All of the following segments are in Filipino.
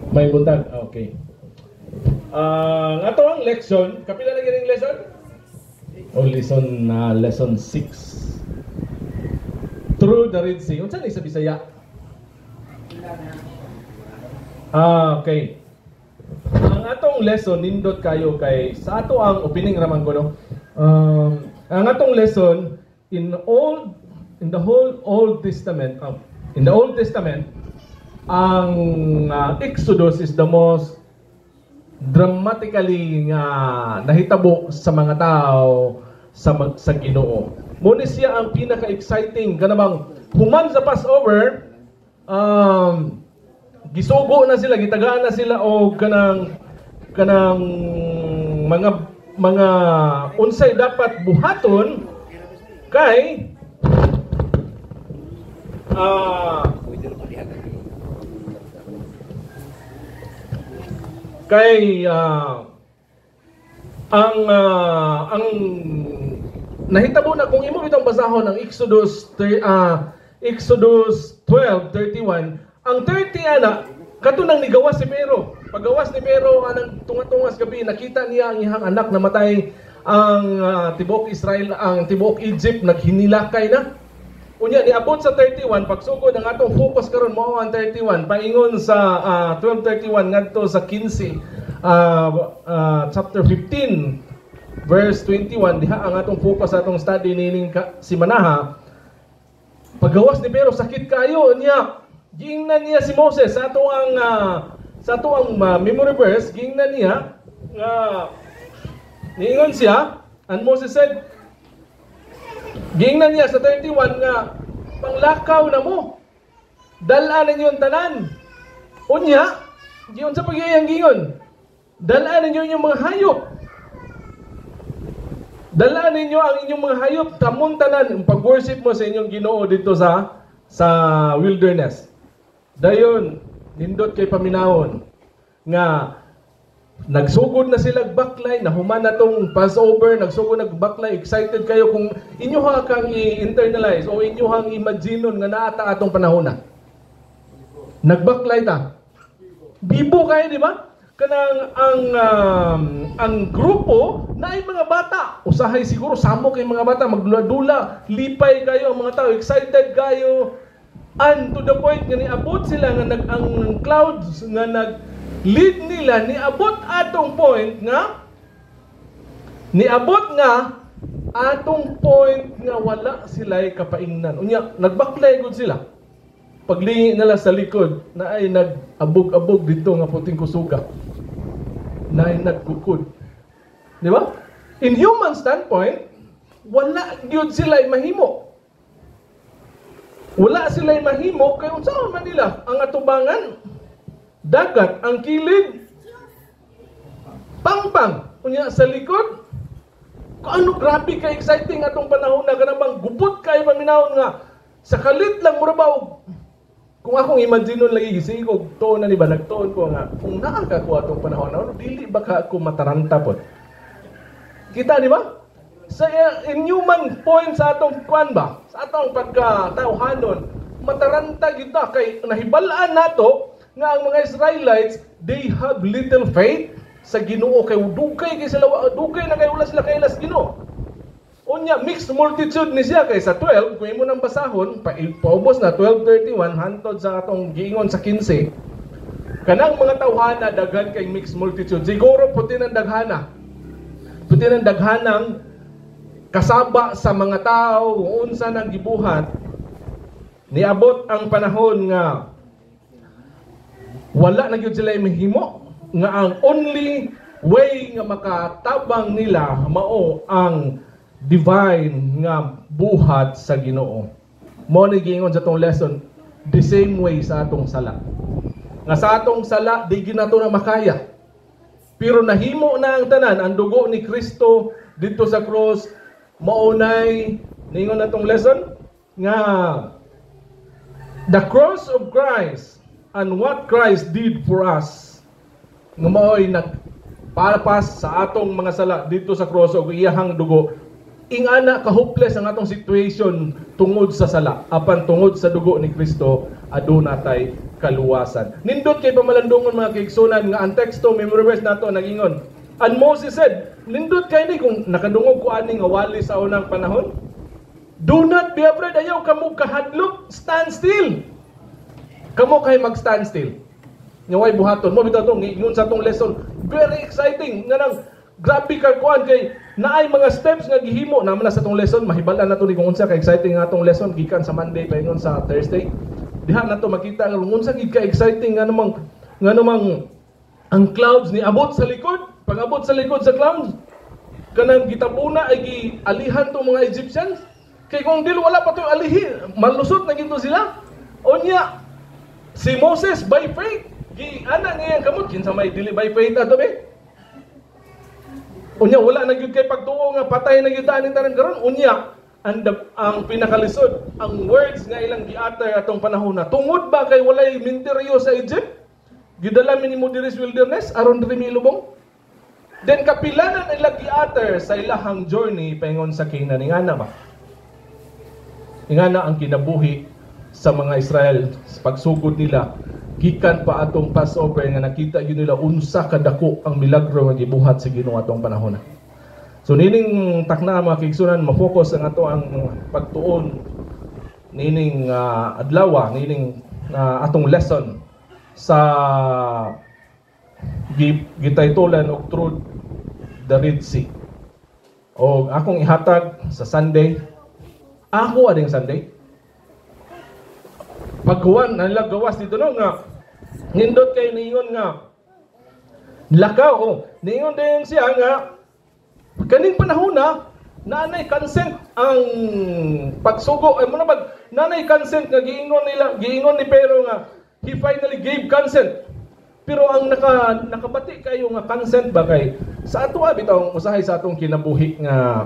May buntag. Okay. Ato ang lesson, kapila na ganing lesson? Lesson 6. Through the Red Sea. Unsa ni sa Bisaya? Okay. Ang atong lesson nindot kayo kay sa ato ang opening raman ko no. Ang atong lesson in the whole Old Testament, ang Exodus is the most dramatically nahitabo sa mga tao sa Ginoo. Muna siya ang pinaka-exciting kanamang human sa Passover, gisugo na sila, gitagaan na sila o kanang mga unsay dapat buhaton kay ang nahitabo na kung imo bitong basahon ang Exodus 12:31 ang 30 ana katunang nigawas si Pero. Paggawas ni Pero anang tunga-tungas gabi nakita niya ang iyang anak namatay ang tibuok Israel, ang tibuok Egypt naghinilakay na. Unya niabot sa 31 pagsugod ang atong focus karon mao ang 31 paingon sa 12:31 ngadto sa 15 chapter 15 verse 21 diha ang atong focus sa atong study nining si Manaha. Paggawas ni Pero sakit kayo niya. Giingnan niya si Moses sa ato ang memory verse giingnan niya niingon siya and Moses said giingnan niya sa 31 nga panglakaw na mo. Dala ninyo ang tanan. Unya, giyon sa pagiyang gingon. Dala ninyo inyong mga hayop. Dala ninyo ang inyong mga hayop kamong tanan pag-worship mo sa inyong Ginoo dito sa wilderness. Dayon nindot kay paminawon nga nagsugod na sila baklay, nahuman na tong Passover, nagsugod nagbaklay, excited kayo kung inyo kang i-internalize o inyo hang imaginon nga naata atong panahon na. Nagbaklay ta. Bibo kayo, di ba? Kanang ang grupo na ay mga bata. Usahay siguro samo kay mga bata magdula-dula, lipay kayo ang mga tao, excited kayo. And to the point nga niabot sila nga ang clouds nga lead nila niabot atong point nga wala sila'y kapaingnan. Unya nagbaklay gud sila. Paglingi nila sa likod na ay nag-abog-abog dito nga puting kusuga. Na ay nagkukod. Di ba? In human standpoint, wala gyud sila'y mahimo. Wala sila'y mahimo kay unsa man nila ang atubangan dagat ang kilid pangpang unya sa likod ano grabe ka exciting atong panahon na kanang gubot kay paminawon nga sa kalit lang mura ba kung akong imaginon lagi gisigog tuon na ni ba nagtuon ko nga kung naa ka ko atong panahon ano dili ba ka ako mataranta pod kita di ba sa inhuman point sa atong kwan ba sa atong pagkatawhanon mataranta gyud ta kay nahibalaan nato nga ang mga Israelites, they have little faith sa Ginoo kay dugay kay sila dugay na kay wala sila kailas Ginoo. Unya mixed multitude ni siya kay sa 12 kung imo nang basahon paubos na 12:31 hantod sa atong giingon sa 15. Kanang mga tawhana daghan kay mixed multitude. Siguro puti ng daghana. Puti ng daghanang kasaba sa mga tao kung unsa nang gibuhat. Niabot ang panahon nga wala na gyud sila mahimo nga ang only way nga makatabang nila mao ang divine nga buhat sa Ginoo. Mo ni giingon sa tong lesson the same way sa atong sala. Nga sa atong sala di gyud nato na makaya. Pero nahimo na ang tanan ang dugo ni Kristo dito sa cross maunay ningon natong lesson nga the cross of Christ and what Christ did for us nga mao'y nagpalapas sa atong mga sala dito sa cross o iyahang dugo ingana ka-hopeless ang atong situation tungod sa sala, apan tungod sa dugo ni Kristo aduna tay kaluwasan. Nindot kay pamalandungon mga kaigsunan nga ang teksto memory verse nato nagingon. And Moses said, nindot kay ni kung nakadungog ko ani nga wali sa unang panahon. Do not be afraid, ayaw kamo kahadlok, stand still. Kamo kay mag-stand still. Nga way buhaton mo bitaw tong ingon sa tong lesson. Very exciting nga nang grabe ka kuan kay naay mga steps nga gihimo naman na sa tong lesson. Mahibal-an nato ni kung unsa ka exciting nga atong lesson gikan sa Monday paingon sa Thursday. Diha nato makita nga unsa gid ka exciting nga namang ang clouds ni abot sa likod. Pag abot sa likod sa clouds kanang gitabuna ay gialihan tong mga Egyptians. Kay kung dili wala pa to alihi, malusot na gito sila. Unya si Moses by faith ana ngayang kamot kinsa may dili by faith ato be. Unya wala na gyud kay pagtuo nga patay na gyud ani tanan karon. Unya ang pinakalisod ang words nga ilang giater atong panahon na tungod ba kay walay minteryo sa Egypt gidala minimo diri sa wilderness aron diri milubong. Then kapilanan ila giater sa ilahang journey paingon sa Canaan ingana ba. Ingana ang kinabuhi sa mga Israel sa pagsugod nila gikan pa atong Passover nga nakita gyud nila unsa kadako ang milagro nga gibuhat sa Ginoo atong panahon. So nining takna mga kaigsunan ma-focus ang ato ang pagtuon nining adlaw nining atong lesson sa gitaytolan og through the Red Sea. O akong ihatag sa Sunday. Ako ading Sunday. Pagkuhan, nila gawas dito no nga nindot kay niingon nga lakaw niingon din siya nga kaning panahon na nanay consent ang pagsugo ay mo na nanay consent nga giingon ni Pero nga he finally gave consent. Pero ang nakabati kayo nga consent ba kay sa ato bitaw usahay sa atong kinabuhi nga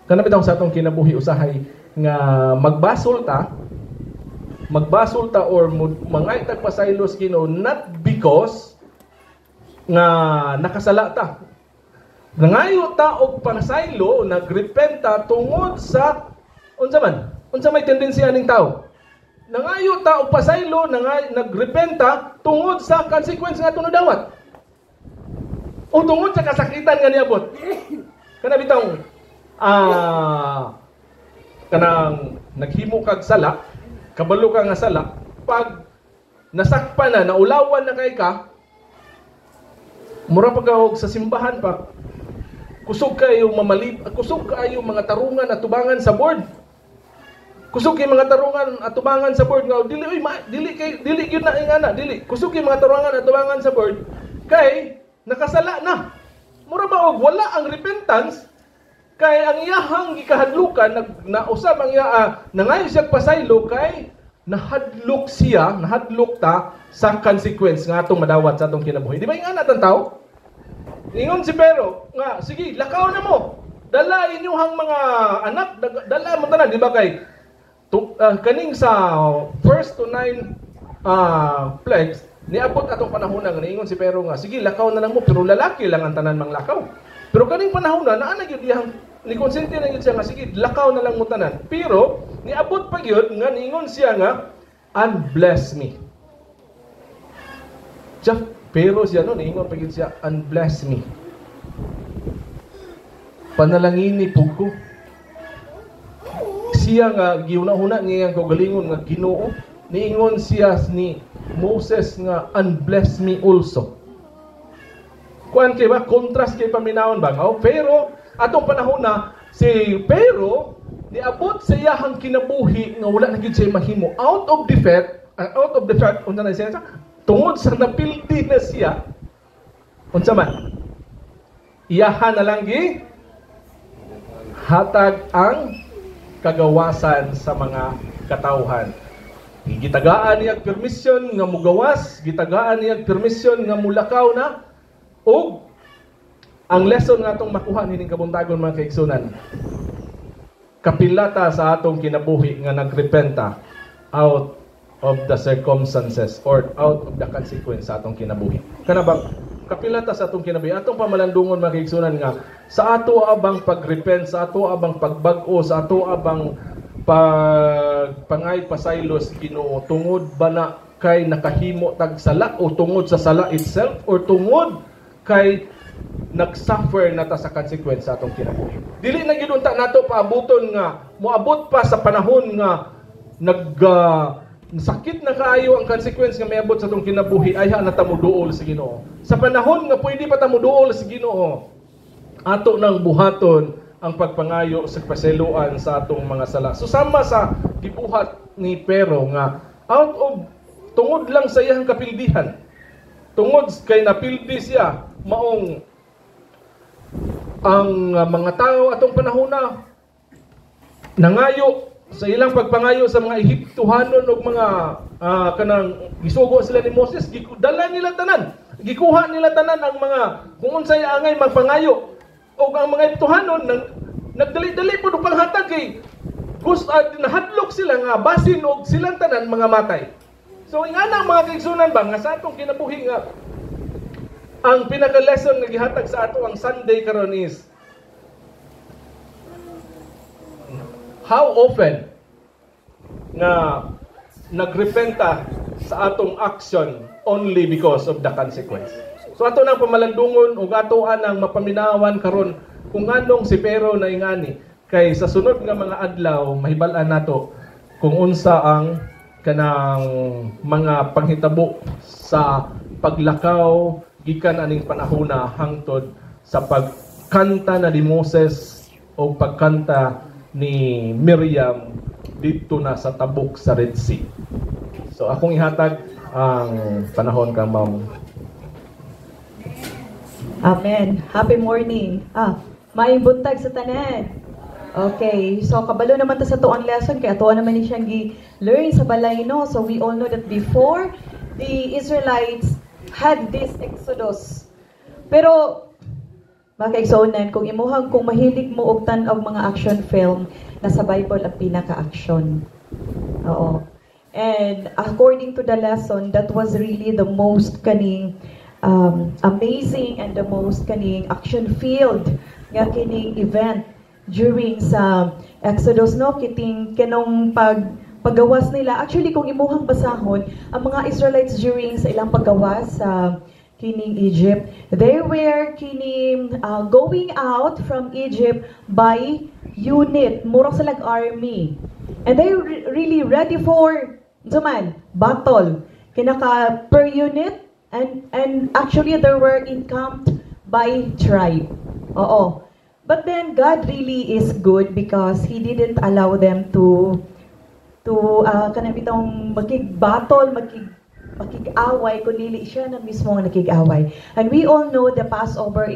kana bitaw sa atong kinabuhi usahay nga magbasol ta or mangay tagpasaylos Ginoo not because nga nakasala ta. Nangayo ta og pangsaylo nagrepenta tungod sa unsa may tendensya ning tao. Nangayo ta og pasaylo nagrepenta tungod sa consequence nga atong nadawat. O tungod sa kasakitan nga niabot. Kana bitaw kanang naghimo kag sala, kabalo ka nga sala, pag nasakpan na, naulawan na kay ka, mura pa ka sa simbahan pa, kusog kayo mga tarungan at tubangan sa board. Kusog kay mga tarungan at tubangan sa board nga dili gyud na ingana, dili. Kusog kay mga tarungan at tubangan sa board kay nakasala na. Mura ba og wala ang repentance kay ang iyahang gikahadlukan nausab ang nangayo siya pasaylo kay nahadlok ta sa consequence nga atong madawat sa atong kinabuhi. Di ba ingana tan tao? Ingon si Pero nga sige lakaw na mo. Dala inyong mga anak, dala mo tanan di ba kay kaning sa 1 to 9 plagues niabot atong panahon nga ingon si Pero nga sige lakaw na lang mo pero lalaki lang ang tanan mang lakaw. Pero kaning panahon na naa gyud diyang ni konsente na gyud siya nga sige lakaw na lang mo tanan. Pero niabot pa gyud nga niingon siya nga and bless me. Pero siya no niingon pa gyud siya and bless me. Panalangin ni Pugo. Siya nga giuna-una niya ang kagalingon nga Ginoo. Niingon siya ni Moses nga and bless me also. Kuan kay ba contrast kay paminawon ba? Pero atong panahon na si Pero niabot sa iyahang kinabuhi nga wala na gyud siya mahimo out of the fact unsa na siya tungod sa napildi na siya unsa man iyahan na lang gi hatag ang kagawasan sa mga katawhan. Gitagaan niya permission nga mugawas, gitagaan niya permission nga mulakaw na og ang lesson nga atong makuha nining kabuntagon mga kaigsunan. Kapilata sa atong kinabuhi nga nagrepenta out of the circumstances or out of the consequence sa atong kinabuhi. Kana bang kapilata sa atong kinabuhi, atong pamalandungon mga kaigsunan nga sa ato abang pagrepent, sa ato abang pagbag-o, sa ato abang pangay pasaylos Ginoo, tungod ba na kay nakahimo tag sala o tungod sa sala itself or tungod kay nagsuffer na ta sa consequence sa atong kinabuhi. Dili na gid unta nato paabuton nga moabot pa sa panahon nga sakit na kaayo ang consequence nga miabot sa atong kinabuhi ay na ta moduol sa Ginoo. Sa panahon nga pwede pa ta moduol sa Ginoo, ato nang buhaton ang pagpangayo sa paseluan sa atong mga sala. So sama sa gibuhat ni Pero nga out of tungod lang sa iyang kapildihan, tungod kay napildi siya maong ang mga tao atong panahona nangayo sa ilang pagpangayo sa mga Ehiptohanon ug mga kanang gisugo sila ni Moses, dala nila tanan, gikuha nila tanan ang mga kung unsay angay magpangayo. O ang mga Ehiptohanon nagdali-dali po ng panghatag kay nahadlok sila nga basin og silang tanan mga matay. So ingana mga kaigsunan ba nga sa atong kinabuhi nga ang pinaka-lesson nga gihatag sa ato ang Sunday karon is how often nga nagrepenta sa atong action only because of the consequence. So ato nang pamalandungon ug ato anang mapaminawan karon kung anong si Pero na ingani kay sa sunod nga mga adlaw mahibal-an nato kung unsa ang kanang mga panghitabo sa paglakaw gikan aning panahona hangtod sa pagkanta na ni Moses o pagkanta ni Miriam dito na sa tabok sa Red Sea. So akong ihatag ang panahon ka, Ma'am. Amen. Happy morning. Maayong buntag sa tanan. Okay, so kabalo naman ta sa tuang lesson kay ato naman ni siyang gi-learn sa balay no. So we all know that before the Israelites had this exodus. Pero makaigsuonan kung imuhang kung mahilig mo og tan-og mga action film nasa Bible ang pinaka-action. Oo. And according to the lesson, that was really the most kaning amazing and the most kaning action filled nga kining event during sa Exodus no kiting kanong paggawas nila. Actually kung imuhang basahon ang mga Israelites during sa ilang paggawas sa kining Egypt, they were kining going out from Egypt by unit, murag sa army, and they really ready for battle kinaka per unit. And actually, they were encamped by tribe. Oo. But then, God really is good because He didn't allow them to kanabitong makig-battle, makig-away, kundi siya na mismo ang nakig-away. And we all know the Passover,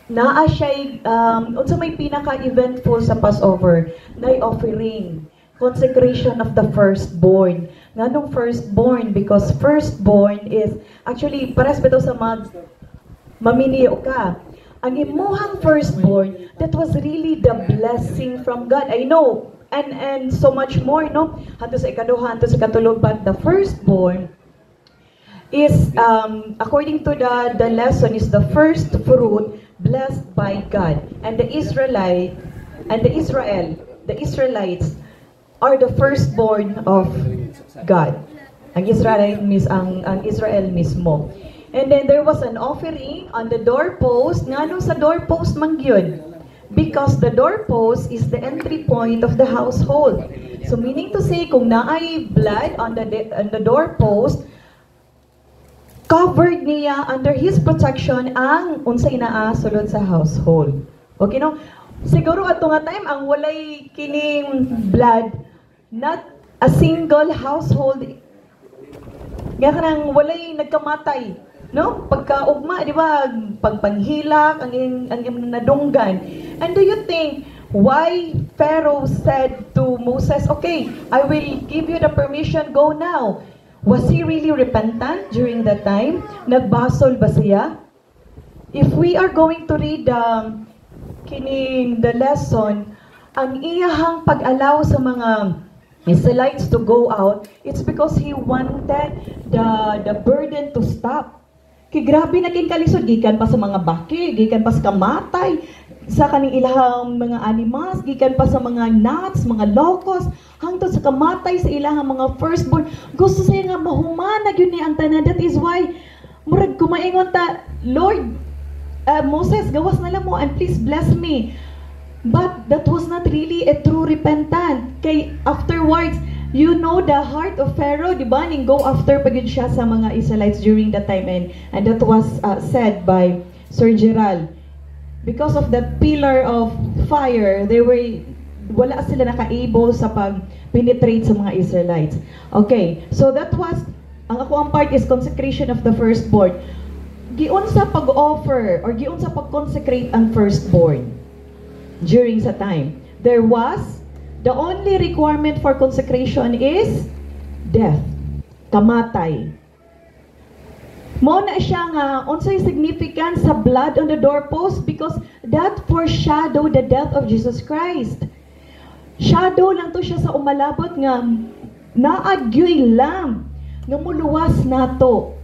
naa siya, unsa may pinaka-eventful sa Passover, na offering, consecration of the firstborn. Nganong firstborn? Because firstborn is, actually, pares ba ito sa maminiyo ka? Ang imuhang firstborn, that was really the blessing from God. I know, and so much more, no? Hanto sa ikaduha, hanto sa katulog, but the firstborn is, according to the lesson, is the first fruit blessed by God. And the Israelites are the firstborn of God. Ang Israel mismo. And then there was an offering on the doorpost. Ngano sa doorpost man gyud? Because the doorpost is the entry point of the household. So meaning to say, kung naay blood on the doorpost, covered niya under his protection ang unsay naa sulod sa household. Okay no? Siguro ato nga time ang walay kining blood, not a single household nga kanang walay nagkamatay, no? Pagkaugma, di ba? Pagpanghilak ang nadunggan. And do you think why Pharaoh said to Moses, "Okay, I will give you the permission, go now"? Was he really repentant during that time? Nagbasol ba siya? If we are going to read the lesson, ang iyahang pag-allow sa mga Israelites to go out, it's because he wanted the burden to stop. Kay grabe na king kalisod, gikan pa sa mga baki, gikan pa sa kamatay, sa kaning ilahang mga animals, gikan pa sa mga nuts, mga locust, hangtod sa kamatay sa ilahang mga firstborn. Gusto siya nga mahumanag yun ni ang tanan. That is why, murag kumaingon ta, Lord, Moses, gawas na lang mo and please bless me. But that was not really a true repentant. Kay afterwards, you know the heart of Pharaoh, di ba? Ning go after pagid siya sa mga Israelites during that time. And that was said by Sir Gerald. Because of that pillar of fire, wala sila naka-able sa pag-penetrate sa mga Israelites. Okay, so that was, ang ako ang part is consecration of the firstborn. Giun sa pag-offer or giun sa pag-consecrate ang firstborn during sa time. There was, the only requirement for consecration is death, kamatay. Mao na siya nga unsay significance sa blood on the doorpost because that foreshadow the death of Jesus Christ. Shadow lang to siya sa umalabot nga naagyoy lam nga muluwas nato.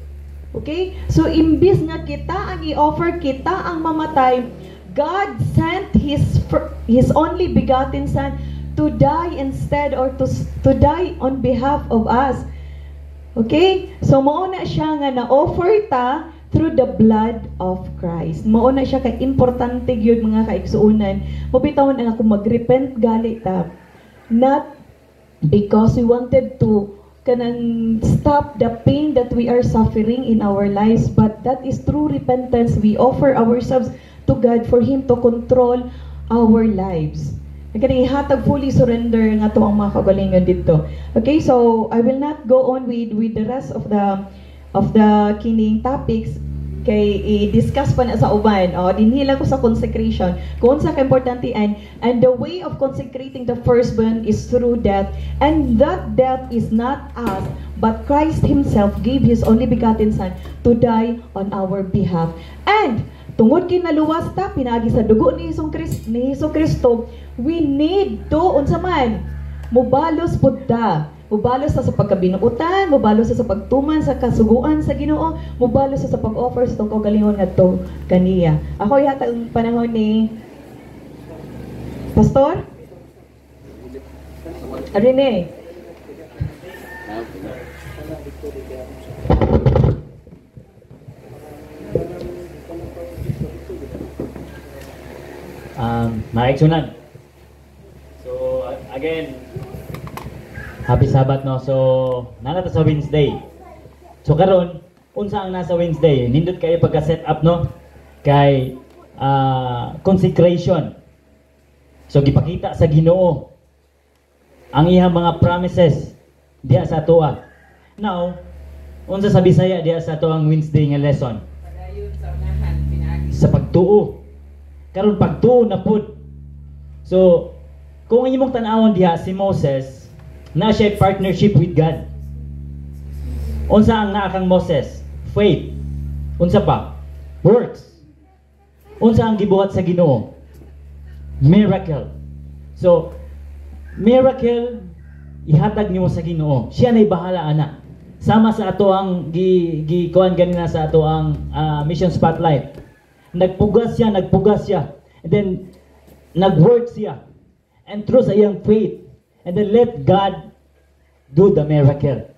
Okay? So imbis nga kita ang i-offer, kita ang mamatay, God sent His only begotten Son to die instead or to die on behalf of us. Okay? So, mauna siya nga na-offer ta through the blood of Christ. Mauna siya kay importante gyud mga kaigsuunan. Mabitawon ang ako mag-repent gali ta. Not because we wanted to kanang stop the pain that we are suffering in our lives, but that is true repentance. We offer ourselves to God for Him to control our lives. Kani hatag fully surrender nga to ang mga kagalingon dito. Okay, so I will not go on with the rest of the kining topics kay i-discuss pa na sa uban. Dinhila ko sa consecration. Kung sa importante and the way of consecrating the firstborn is through death, and that death is not us, but Christ Himself gave His only begotten Son to die on our behalf. And tungod kinaluwas ta pinagi sa dugo ni Hesus Kristo, we need to unsa man mubalos pud ta. Mubalos sa pagkabinuutan, mubalos sa pagtuman sa kasuguan sa Ginoo, mubalos sa pag-offer sa tong kagalingon ngadto kaniya. Ako yata ang panahon ni Pastor Rene. Maiksunan. So, again, happy Sabbath, no? So, nanata sa Wednesday. So, karon unsa ang nasa Wednesday? Nindot kayo pagka-set up, no? Kay consecration. So, gipakita sa Ginoo ang iyang mga promises diha sa atoa. Now, unsa sa Bisaya diha sa atoang Wednesday nga lesson? Sa pagtuo. Karon pagtuo na pud. So, kung imong tan-awon diha si Moses, na siya partnership with God. Unsa ang naa kang Moses? Faith. Unsa pa? Works. Unsa ang gibuhat sa Ginoo? Miracle. So, miracle ihatag nimo sa Ginoo. Siya nay bahala ana. Sama sa ato ang kuan ganina sa ato ang mission spotlight. Nagpugas siya. And then nag-work siya. And through sa iyang faith. And then let God do the miracle.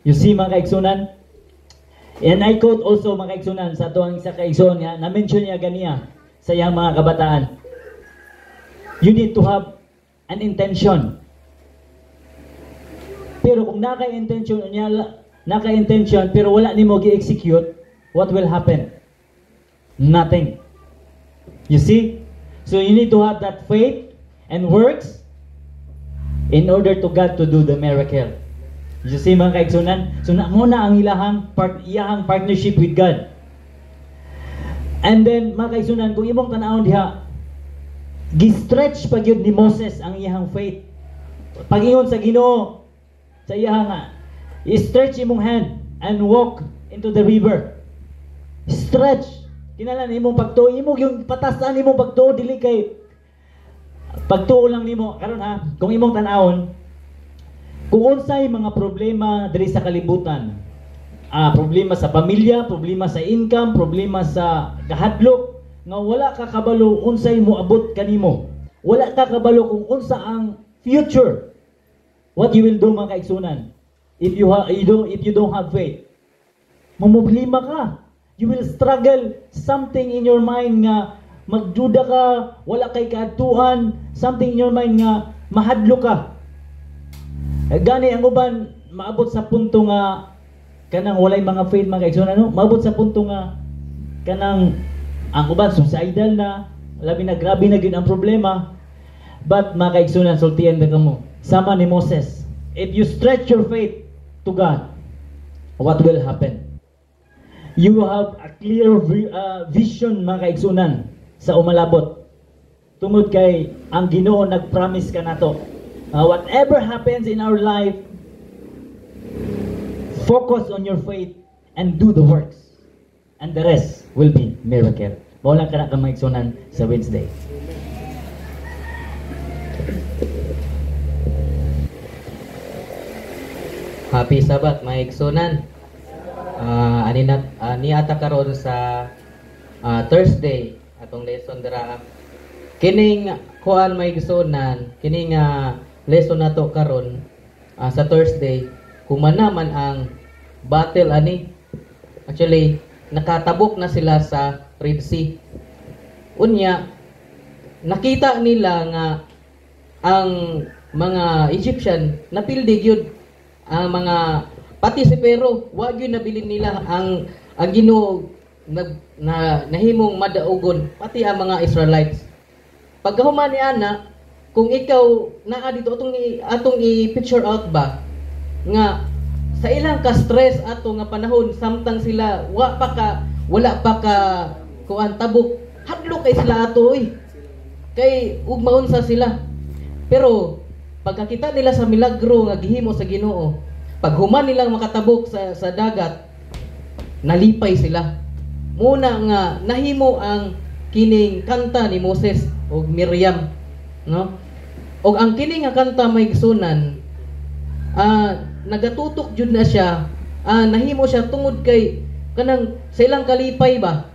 You see mga kaigsunan? And I quote also mga kaigsunan sa ito ang isa kaigsunan niya, na-mention niya ganiya sa iyang mga kabataan. You need to have an intention. Pero kung naka-intention pero wala nimo gi-execute, what will happen? Nothing. You see? So you need to have that faith and works in order to God to do the miracle. You see mga kaigsunan? So muna ang iyahang partnership with God. And then mga kaigsunan, kung imong tanawon diha, gi-stretch pa gyud ni Moses ang iyahang faith. Pag-ingon sa Ginoo, sa iyahang i-stretch imong hand and walk into the river. Stretch. Kinahanglan imong pagtuo, imong yung patasan imong pagtuo dili kay pagtuo lang nimo karon ha, kung imong tan-awon kung unsay mga problema diri sa kalibutan, problema sa pamilya, problema sa income, problema sa kahadlok, nga wala ka kabalo unsay moabot kanimo. Wala ka kabalo kung unsa ang future. What you will do mga kaigsunan if you don't have faith. Mamumblima ka. You will struggle something in your mind nga magduda ka, wala kay kaadtuan, something in your mind nga mahadlo ka. Gani ang uban maabot sa punto nga kanang walay mga faith mga kaigsunan, no? Maabot sa punto nga kanang ang uban suicidal na, labi na grabe na gyud ang problema. But mga kaigsunan, sultihan na kamo. Sama ni Moses, if you stretch your faith to God, what will happen? You will have a clear vision mga kaigsunan sa umalabot. Tungod kay ang Ginoo nag-promise ka nato. Whatever happens in our life, focus on your faith and do the works. And the rest will be miracle. Mao lang kana ka mga kaigsunan sa Wednesday. Happy Sabbath mga igsunan. Niata karon sa Thursday atong lesson dira. Kining kuan mga igsunan, kining lesson nato karon sa Thursday, kumana man ang battle ani. Actually, nakatabok na sila sa Red Sea. Unya, nakita nila nga ang mga Egyptian napildi gyud ang mga pati si pero wa gyud nabilin nila ang Ginoo nahimong madaugon pati ang mga Israelites. Pagkahuman ni ana, kung ikaw naa dito atong i-picture out ba nga sa ilang ka stress ato nga panahon samtang sila wala pa ka kuan tabok, hadlo kay sila ato kay ug maunsa sila. Pero pagkakita nila sa milagro nga gihimo sa Ginoo, paghuman nilang makatabok sa dagat, nalipay sila. Muna nga nahimo ang kining kanta ni Moses ug Miriam, no? Og ang kining nga kanta may igsunan, nagatutok jud na siya, nahimo siya tungod kay kanang sa ilang kalipay ba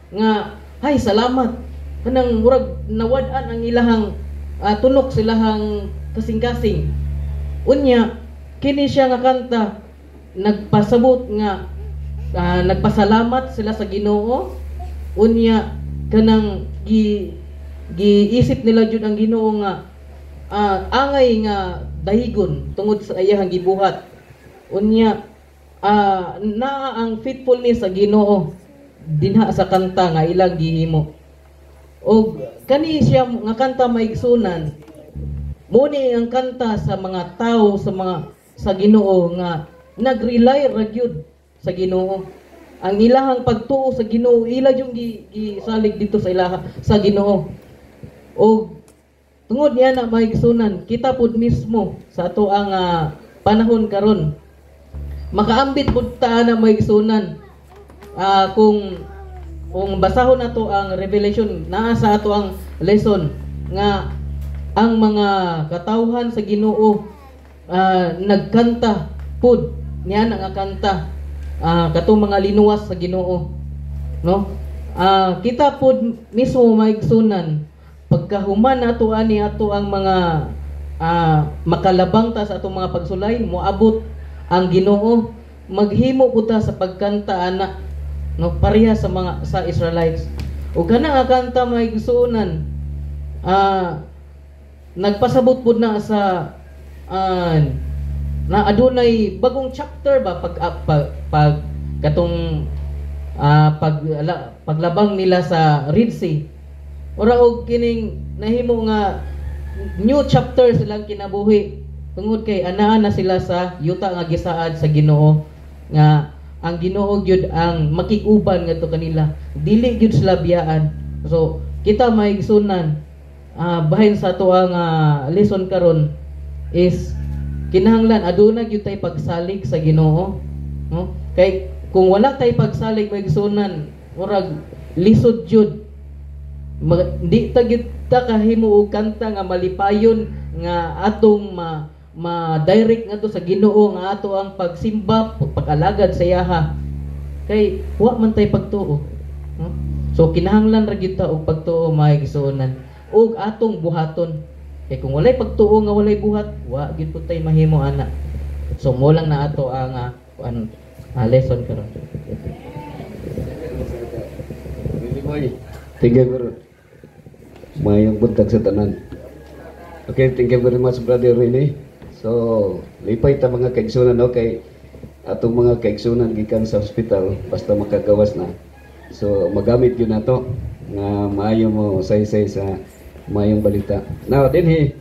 nga hay salamat kanang murag nawad-an ang ilahang tunok silahang kasing-kasing. Unya, kini siya nga kanta, nagpasabot nga, nagpasalamat sila sa Ginoo. Unya, kanang giisip nila jud ang Ginoo nga, angay nga dahigon tungod sa iyang gibuhat. Unya, naa ang faithfulness sa Ginoo dinha sa kanta nga ilang gihimo. O kani siya nga kanta maigsunan, muni ang kanta sa mga tao sa Ginoo nga nagrely ra gyud sa Ginoo. Ang ilahang pagtuo sa Ginoo, ila yung gisalig dito sa ilaha sa Ginoo. O tungod niya na maigsunan, kita pud mismo sa ato ang panahon karon. Makaambit pud ta na maigsunan. Kung basahon nato ang Revelation, naa sa ato ang lesson nga ang mga katawhan sa Ginoo nagkanta pud niya nga kanta katong mga linuwas sa Ginoo, no? Kita pud mismo maigsunan pagkahuman nato ani ato ang mga makalabang ta sa atong mga pagsulay, moabot ang Ginoo, maghimo pud ta sa pagkanta ana, no, pareha sa Israelites. O kana nga kanta maigsunan, nagpasabot pud na sa na adunay bagong chapter ba pag katong paglabang nila sa Red Sea. Ora og kining nahimo nga new chapter silang kinabuhi tungod kay anaa na sila sa yuta nga gisaad sa Ginoo nga ang Ginoo gyud ang makikuban ngadto kanila, dili gyud sila biyaan. So kita maigsunan, bahin sa ato ang lesson karon is kinahanglan aduna gyud tay pagsalig sa Ginoo, no? Kay kung wala tay pagsalig maigsunan, murag lisod jud, di ta gyud ta kahimo og kanta nga malipayon nga atong ma-direct ngadto sa Ginoo nga ato ang pagsimba, mag-alagad sa iyaha. Kay wa man tay pagtuo. No? So kinahanglan ra gyud ta og pagtuo mga igsuonan ug atong buhaton. Kay kung walay pagtuo nga walay buhat, wa gyud po tay mahimo ana. So mo lang na ato ang lesson karon. Thank you very much. Mayong buntag sa tanan. Okay, thank you very much, Brother Rene. So, lipay ta mga kaigsunan, okay? Atong mga kaigsunan gikan sa hospital, basta makagawas na. So, magamit yun na to, nga maayo mo say-say sa mayong balita. Now, dinhi,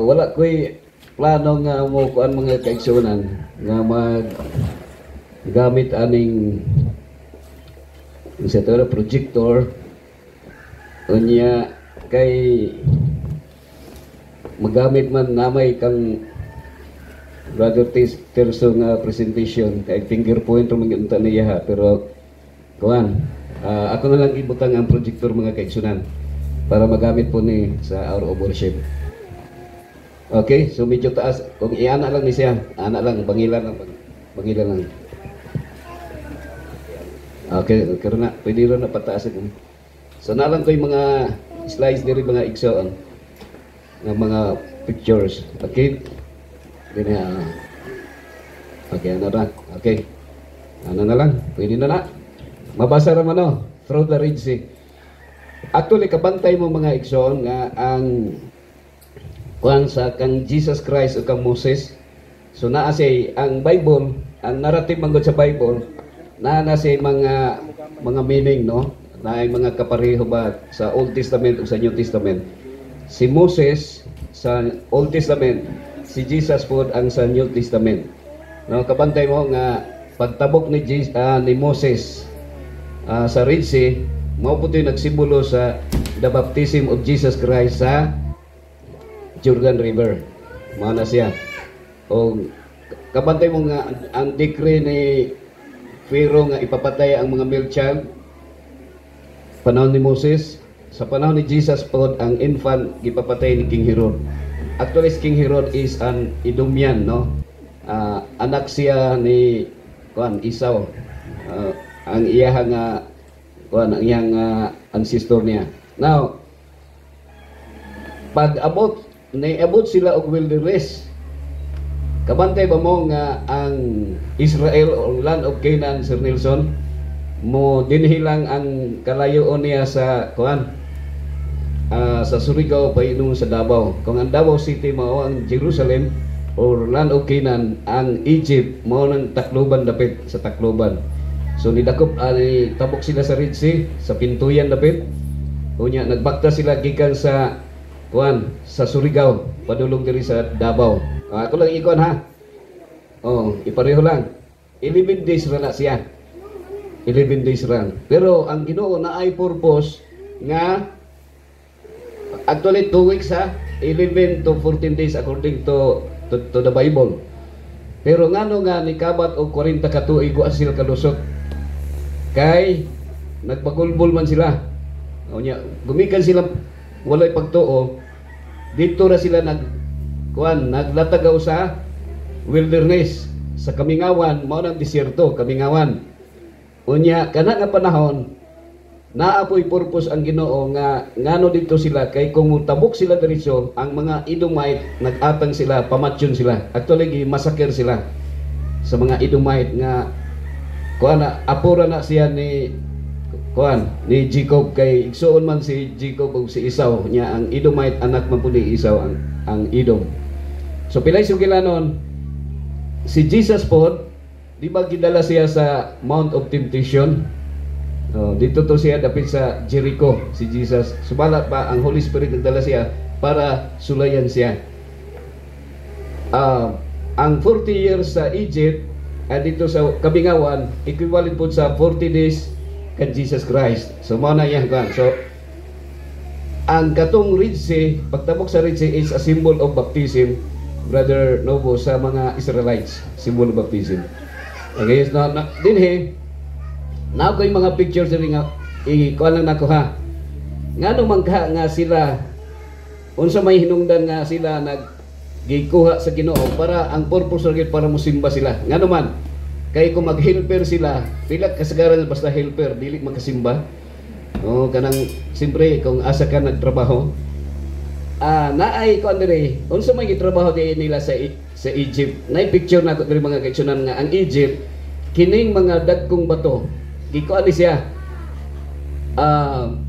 wala ko'y plano nga mo kuan mga kaigsunan nga gamit aning projector unya kay magamit man namay kang Brother Terso nga presentation kay fingerpoint ro mangyunta niya pero kuan ako na lang ibutang ang projector mga kaigsunan para magamit po ni sa hour of worship. Okay, so medyo taas kung iana lang ni siya, ana lang bangilan lang. Okay, karena pwede rin na pataas ito. So nalang ko yung mga slides diri mga igsoon ng mga pictures. Okay? Okay, ano na? Okay. Ano na lang? Pwede na na. Mabasa naman no? Through the Red Sea. Actually, kabantay mo mga igsoon nga ang kuang sa kang Jesus Christ o kang Moses. So naa say ang Bible, ang narrative manggod sa Bible, na say mga meaning no na ay mga kapareho ba sa Old Testament o sa New Testament. Si Moses sa Old Testament, si Jesus po ang sa New Testament. No, kabantay mo nga pagtabok ni Moses sa Red Sea, mao po nagsimbolo sa the baptism of Jesus Christ sa Jordan River. Mao na siya. O kabantay mo nga ang decree ni Pharaoh nga ipapatay ang mga male child panahon ni Moses. Sa panahon ni Jesus po ang infant gipapatay ni King Herod. Actually King Herod is an Edomian, no? Anak siya ni Esau. Ang iyang ang iyang ancestor niya. Now pag abot sila og wilderness, kabantay ba mo nga ang Israel o land of Canaan, Sir Nelson, mo dinhilang ang kalayoon niya sa sa Surigao painung sa Davao. Kung ang Davao City mao ang Jerusalem or land of Canaan, ang Egypt mao nang Tacloban dapit sa Tacloban. So nidakop tabok sila sa Red Sea, sa pintuyan dapit. Unya nagbakta sila gikan sa sa Surigao padulong diri sa Davao. Ako lang ikon ha. Ipareho lang. 11 days ra na siya. 11 days ra. Pero ang Ginoo na ay purpose nga actually 2 weeks ha. 11 to 14 days according to the Bible. Pero ngano nga nikabat og 40 ka tuig wa sila kalusot. Kay nagpagulbol man sila. Unya gumikan sila walay pagtuo. Dito ra sila naglatagaw sa wilderness sa Kamingawan, mao nang disyerto Kamingawan. Unya kana nga panahon naapoy purpose ang Ginoo nga ngano dito sila kay kung mutabok sila diretso ang mga Edomite nag-atang sila, pamatyon sila. Actually gimasaker sila sa mga Edomite nga apura na siya ni Jacob kay igsuon man si Jacob ug si Esau nya ang Edomite anak man pud ni Esau ang Edom. So pilay sugilanon si Jesus po di ba gidala siya sa Mount of Temptation. Dito to siya dapit sa Jericho si Jesus. Subalat pa ang Holy Spirit nagdala siya para sulayan siya. Ang 40 years sa Egypt at dito sa Kamingawan equivalent po sa 40 days kan Jesus Christ. So mao na yan kan. So ang katong Red Sea, pagtabok sa Red Sea is a symbol of baptism, Brother Novo, sa mga Israelites, symbol of baptism. Okay, so dinhi na ko yung mga pictures diri nga ikuan lang nako ha. Ngano man ka nga sila unsa may hinungdan nga sila gikuha sa Ginoo para ang purpose ra para mosimba sila. Ngano man Kay kung mag-helper sila, pila kasagaran basta helper, dili makasimba. O kanang siyempre kung asa ka nagtrabaho, naay ko andre, unsa may gitrabaho di nila sa Egypt. Nay picture na diri mga kaigsunan nga ang Egypt kining mga dagkong bato. Gikuan ni siya.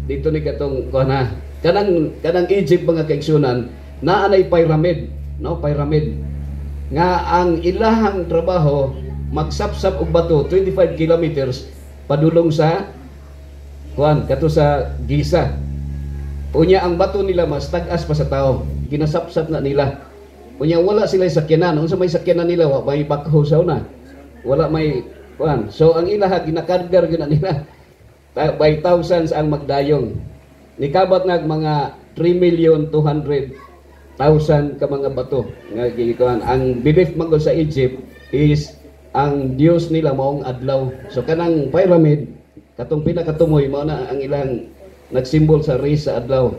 Dito ni katong kuana. Kanang Egypt mga kaigsunan, naanay pyramid, no, pyramid. Nga ang ilahang trabaho magsapsap og bato 25 kilometers padulong sa kuan kato sa Giza. Unya ang bato nila mas tag-as pa sa tao. Ginasapsap na nila. Unya wala sila sakyanan. Unsa may sakyanan nila wa may bakho sa una. Wala may kuan. So ang ilaha ginakargar gyud nila. By thousands ang magdayong. Nikabat nag mga 3,200,000 ka mga bato nga gikuan. Ang belief man sa Egypt is ang Dios nila maong adlaw. So kanang pyramid katong pinakatumoy mao na ang ilang nagsimbol sa race sa adlaw.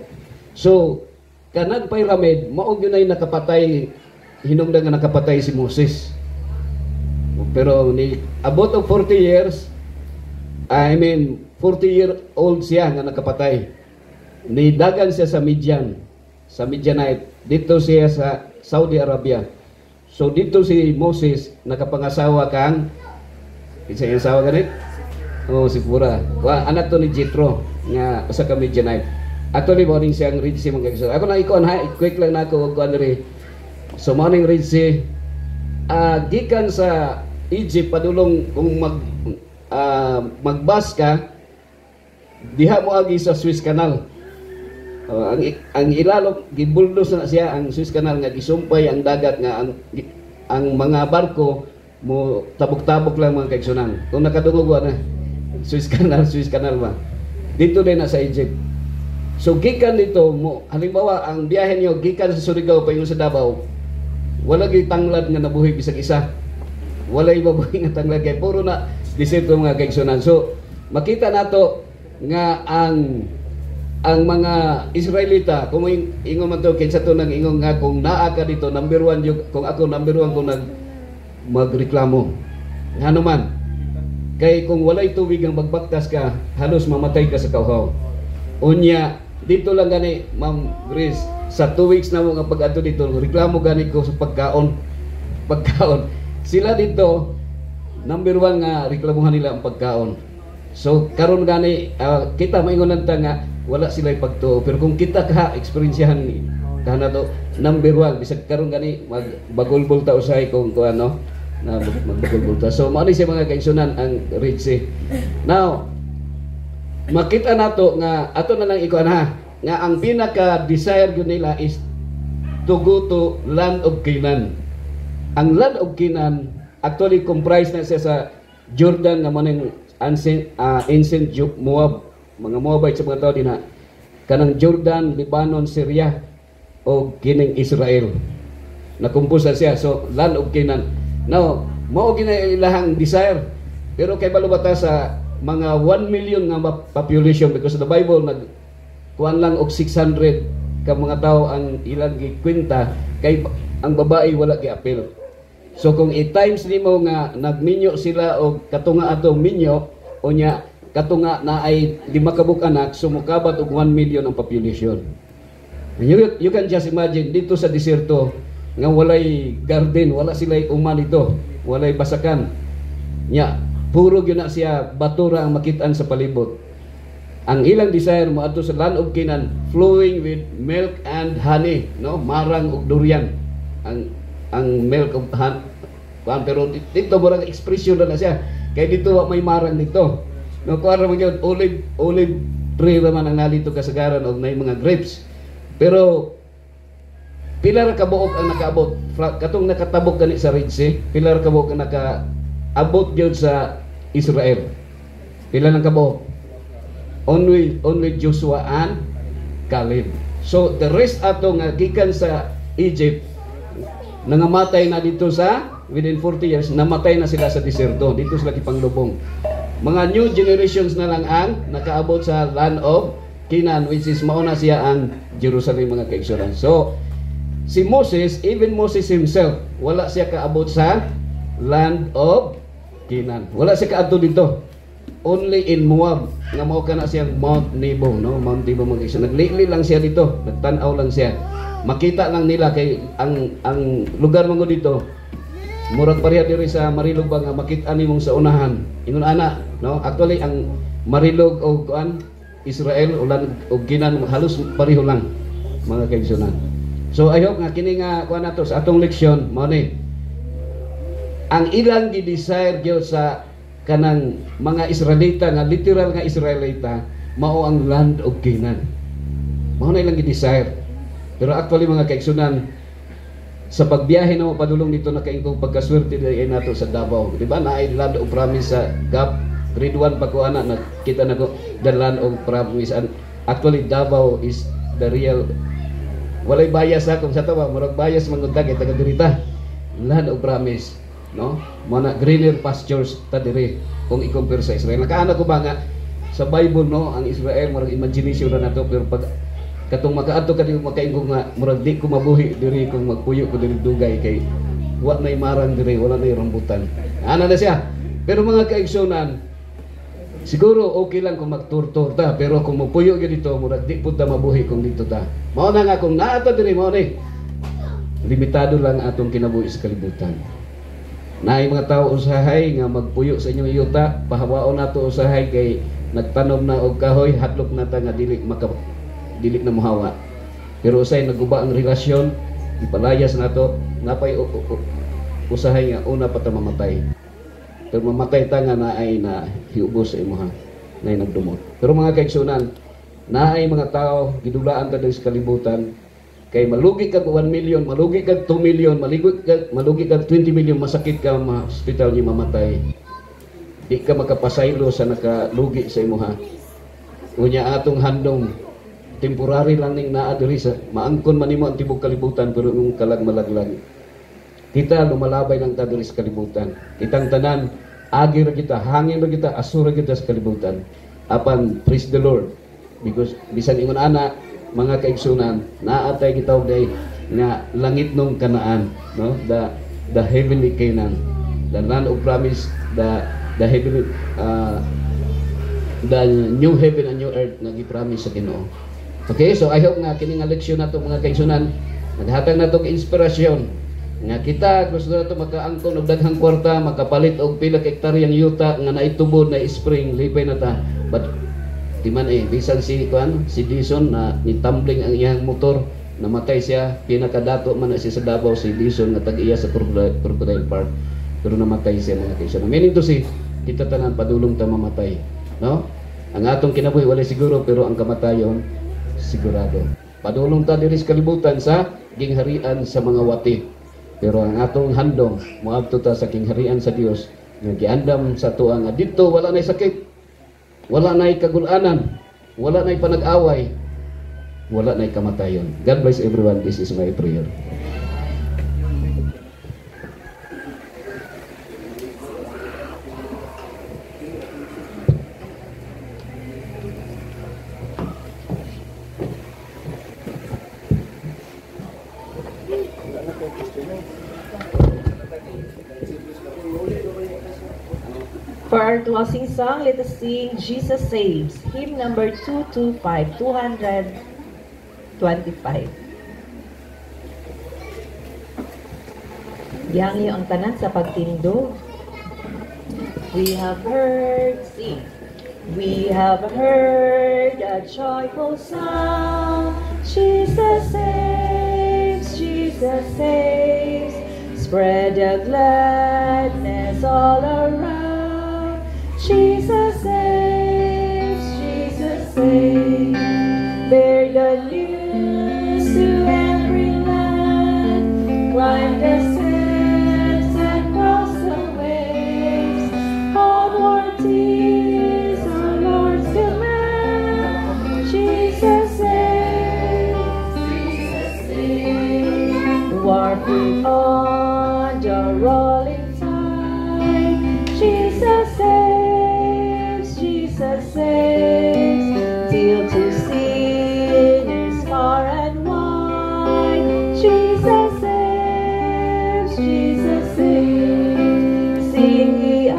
So kanang pyramid mao gyud ay nakapatay, hinungdan nga nakapatay si Moses. Pero ni about of 40 years, 40-year-old siya nga nakapatay. Nidagan siya sa Midian, sa Midianite. Dito siya sa Saudi Arabia. So dito si Moses nakapangasawa kang isa yung asawa ganit? Oh, si Pura. Anak to ni Jethro nga usa ka Midianite. Actually mo ning siyang Red Sea mga kaibigan. Ako na ikon ha, quick lang nako og kuan diri. So mo ning Red Sea gikan sa Egypt padulong kung magbas ka diha mo agi sa Suez Canal. Ang ilalom gibuldos na siya ang Suez Canal nga gisumpay ang dagat nga ang mga barko mo tabok-tabok lang mga kaigsunan. Kung nakadungog na Suez Canal ba. Dito din na sa Egypt. So gikan dito mo halimbawa ang biyahe niyo gikan sa Surigao paingon sa Davao. Wala gyud tanglad nga nabuhi bisag isa. Wala ibabuhi nga tanglad kay puro na diserto mga kaigsunan. So makita nato nga ang mga Israelita kung ingon man to kinsa to nang ingon nga kung naa ka dito number 1 kung ako number 1 ko nag magreklamo. Ngano man kay kung walay tubig ang magbaktas ka halos mamatay ka sa kawhaw. Unya dito lang gani Ma'am Grace sa 2 weeks na mo nga pag-adto dito reklamo gani ko sa pagkaon. Sila dito number 1 nga reklamuhan nila ang pagkaon. So karon gani kita maingon ta nga wala sila pagtuo pero kung kita ka eksperyensyahan kana to number 1 bisag karon gani magbagulbol ta usay kung ano na magbagulbol ta. So mao ni siya mga kaigsunan ang Red Sea. Now makita nato nga ato na lang ikuan ha nga ang pinaka desire gyud nila is to go to land of Canaan. Ang land of Canaan actually comprised na siya sa Jordan nga manang ancient Moab, mga Moabite sa mga tao din na kanang Jordan, Lebanon, Syria o kining Israel. Nakumpusa siya. So land of Canaan. Now, mao ginailang desire. Pero kay balubata sa mga 1 million nga population because the Bible kuan lang og 600 ka mga tao ang ilang gikwenta kay ang babae wala giapil. So kung i-times nimo nga nagminyo sila og katunga atong minyo unya katunga na ay 5 kabuk anak sumukabat og 1 million ang population. You can just imagine dito sa desierto nga walay garden, wala sila'y uman dito, walay basakan. Nya puro gyud na siya batura ang makitaan sa palibot. Ang ilang desire mo adto sa land of Canaan flowing with milk and honey, no? Marang ug durian. Ang milk of honey. Pero dito barang expression na siya. Kay dito may marang dito. No kuara man gyud olive tree naman ang nalito kasagaran og nay mga grapes. Pero pila ra ka buok ang nakaabot katong nakatabok gani sa Red Sea, pila ra ka buok ang nakaabot gyud sa Israel. Pila lang ka buok? Only Joshua and Caleb. So the rest ato nga gikan sa Egypt nangamatay na dito sa within 40 years namatay na sila sa desierto. Dito sila kipanglubong. Mga new generations na lang ang nakaabot sa land of Canaan, which is mauna siya ang Jerusalem mga kaigsunan. So si Moses, even Moses himself, wala siya kaabot sa land of Canaan. Wala siya kaadto dito. Only in Moab nga mao kana siyang Mount Nebo, no? Mount Nebo mga kaigsunan. Naglili lang siya dito, nagtan-aw lang siya. Makita lang nila kay ang lugar mo dito murag pareha diri sa Marilog ba nga makita nimong sa unahan. Ingon ana, no? Actually ang Marilog o kuan Israel ulan og Canaan halos pareho lang mga kaigsunan. So I hope nga kini nga kuan nato sa atong leksyon mao ni ang ilang gi-desire gyud sa kanang mga Israelita nga literal nga Israelita mao ang land of Canaan. Mao na ilang gi-desire. Pero actually mga kaigsunan sa pagbiyahe na padulong dito na kaingkong pagkaswerte diri nato sa Davao. Di ba naay land of promise sa GAP grade 1 pa ko ana nakita na ko the land of promise and actually Davao is the real walay bias sa kung sa tawa murag bias mangunta kay taga dirita land of promise, no? Mana greener pastures ta diri kung i-compare sa Israel. Nakaana ko ba nga sa Bible, no, ang Israel murag imagination na nato pero pag katong makaadto ka diri makaingong nga murag di ko mabuhi diri kung magpuyo ko diri dugay kay wa nay marang diri wala nay rambutan. Ana na siya. Pero mga kaigsunan siguro okay lang kung magturtur ta pero kung magpuyo gyud dito murag di pud ta mabuhi kung dito ta. Mao na nga kung naato diri mao ni limitado lang atong kinabuhi sa kalibutan. Naay mga tawo usahay nga magpuyo sa inyong yuta, pahawaon nato usahay kay nagtanom na og kahoy hadlok na ta nga dili na muhawa. Pero usay naguba ang relasyon, ipalayas nato, napay usahay nga una pa ta mamatay. Pero mamatay ta nga naay na hiubos sa imuha, naay nagdumot. Pero mga kaigsunan, naay mga tao gidulaan ta sa kalibutan kay malugi kag 1 million, malugi kag 2 million, malugi kag 20 million, masakit ka ma hospital ni mamatay. Di ka makapasaylo sa nakalugi sa imuha. Unya atong handong temporary lang ning naa diri sa maangkon man nimo ang tibok kalibutan pero yung kalag-malaglag. Kita lumalabay lang ta diri sa kalibutan. Kitang tanan agi ra kita, hangin ra kita, asura kita sa kalibutan. Apan praise the Lord because bisan ingon ana mga kaigsunan naatay kita og day nga langit nung Kanaan, no? The heavenly Canaan, the land of promise, the heavenly the new heaven and new earth nga gi-promise sa Ginoo. Okay, so I hope nga kini nga leksyon nato mga kaigsunan naghatag nato og inspirasyon nga kita gusto nato makaangkon og daghang kwarta, makapalit og pila ka hektaryang yuta nga naitubod na spring lipay na ta. But di man bisan si Dison na nitumbling ang iyang motor, namatay siya, pinakadato man na siya sa Davao si Dison nga tag-iya sa Crocodile Park. Pero namatay siya mga kaigsunan. Meaning to si kita tanan padulong ta mamatay, no? Ang atong kinabuhi wala siguro pero ang kamatayon sigurado. Padulong ta diri sa kalibutan sa gingharian sa mga wati. Pero ang atong handom moadto ta sa gingharian sa Dios nga giandam sa tuwa nga didto wala nay sakit, wala nay kagul-anan, wala nay panag-away, wala nay kamatayon. God bless everyone. This is my prayer. For our closing song, let us sing Jesus Saves, hymn number 225. Gihangyo ang tanan sa pagtindog. We have heard, sing. We have heard a joyful sound. Jesus saves, Jesus saves. Spread the gladness all around. Jesus saves, Jesus saves. Bear the news to every land. Climb the steps and cross the waves. Onward is our Lord's command. Jesus saves, Jesus saves. Warping on the rolling tide. Jesus saves, Jesus saves. Till to sinners far and wide. Jesus saves, Jesus saves. Sing ye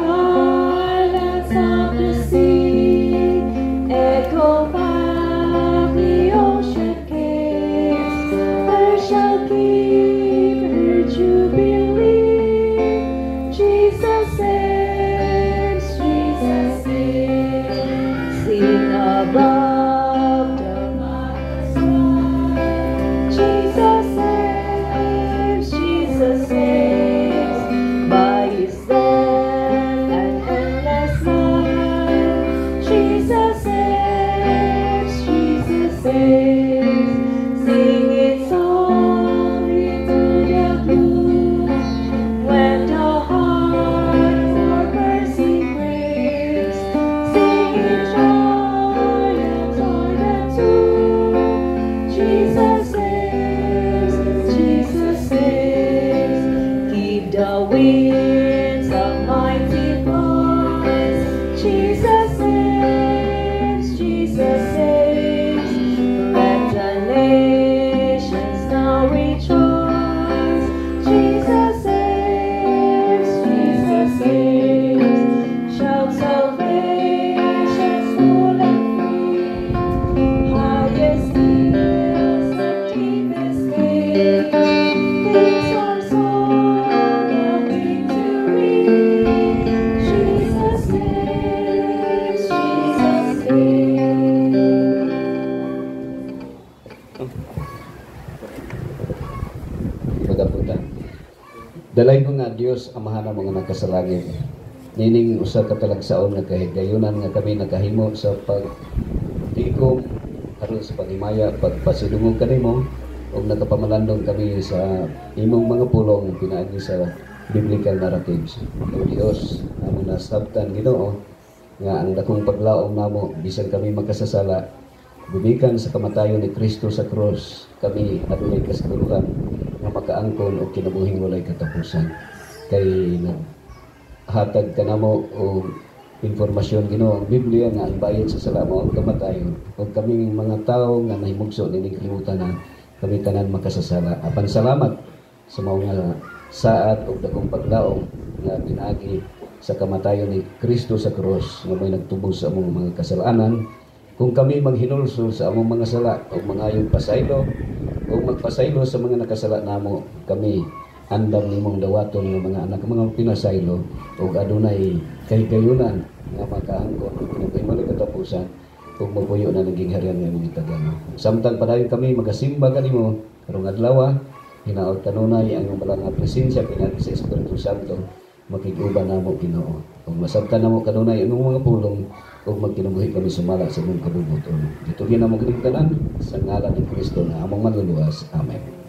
nga Dios amahan ang mga nakasalangit. Nining usa ka talagsaon nga kahigayunan nga kami nakahimo sa pagtikom aron sa paghimaya pagpasidungog kanimo ug nakapamalandong kami sa imong mga pulong pinaagi sa biblical narratives. O Dios, amo nasabtan Ginoo nga ang dakong paglaom namo bisan kami magkasasala gumikan sa kamatayon ni Kristo sa krus, kami adunay kasiguruhan nga makaangkon og kinabuhing walay katapusan. Kay hatag kanamo og informasyon Ginoo ang Biblia nga ang bayad sa sala mao ang kamatayon. Ug kaming mga tawo nga nahimugso nining kalibutan na kami tanan makasasala. Apan salamat sa mga saad ug dakong paglaom nga pinaagi sa kamatayon ni Kristo sa krus nga may nagtubos sa among mga kasalanan. Kung kami maghinulsol sa among mga sala o mangayong pasaylo o magpasaylo sa mga nakasala namo, kami andam nimong dawaton ng mga anak mga pinasaylo o adunay kahigayunan nga makaangkon kung may katapusan kung mapuyo na naging harian ng mga Tagano. Samtang padayon kami magasimba kanimo karong adlaw, hinaot kanunay ang mga presensya pinagi sa Espiritu Santo makiguban namo Ginoo. Kung masabtan namo kanunay ang mga pulong ug magkinabuhi kami sumala sa imong kabubuton. Dito ginamo kining tanan sa ngalan ni Kristo na among manluluwas. Amen.